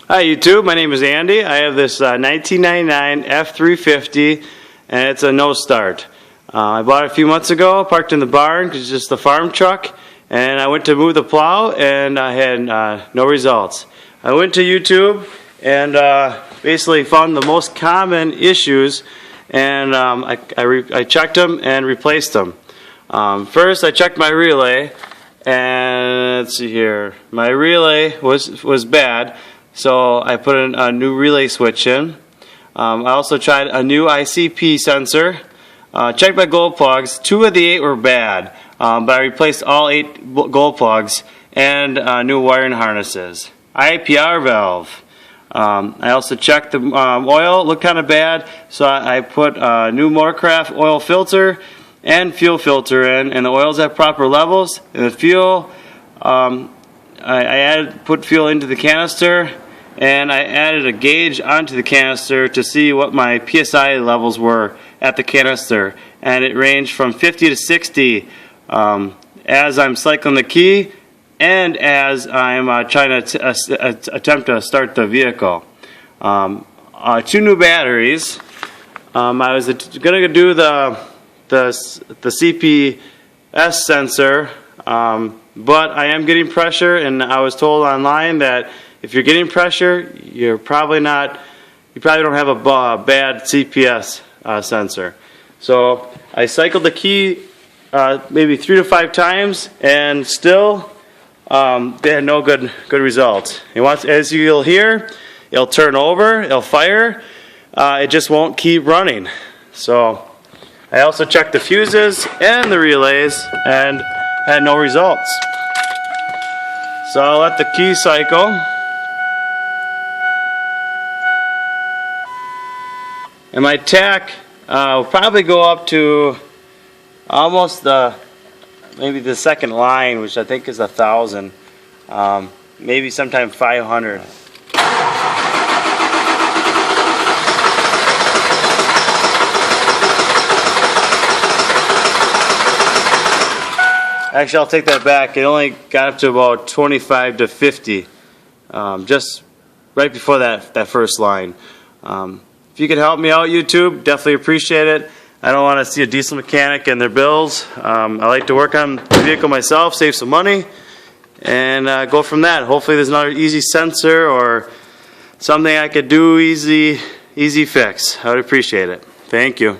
Hi YouTube, my name is Andy. I have this 1999 f350 and it's a no start. I bought it a few months ago, parked in the barn because it's just a farm truck, and I went to move the plow and I had no results. I went to YouTube and basically found the most common issues, and I checked them and replaced them. First I checked my relay, and let's see here, my relay was bad. So I put a new relay switch in. I also tried a new ICP sensor. Checked my gold plugs. 2 of the 8 were bad, but I replaced all 8 gold plugs and new wiring harnesses. IPR valve. I also checked the oil. It looked kind of bad, so I put a new Motorcraft oil filter and fuel filter in, and the oil's at proper levels. And the fuel, I put fuel into the canister, and I added a gauge onto the canister to see what my PSI levels were at the canister, and it ranged from 50 to 60 as I'm cycling the key and as I'm trying to attempt to start the vehicle. 2 new batteries. I was going to do the CPS sensor, but I am getting pressure, and I was told online that if you're getting pressure, you probably don't have a bad CPS sensor. So I cycled the key maybe 3 to 5 times, and still they had no good results. As you'll hear, it'll turn over, it'll fire, it just won't keep running. So I also checked the fuses and the relays and had no results. So I'll let the key cycle. And my tach will probably go up to almost maybe the second line, which I think is 1,000, maybe sometime 500. Actually, I'll take that back. It only got up to about 25 to 50, just right before that first line. If you could help me out, YouTube, definitely appreciate it. I don't want to see a diesel mechanic and their bills. I like to work on the vehicle myself, save some money, and go from that. Hopefully there's another easy sensor or something I could do easy fix. I would appreciate it. Thank you.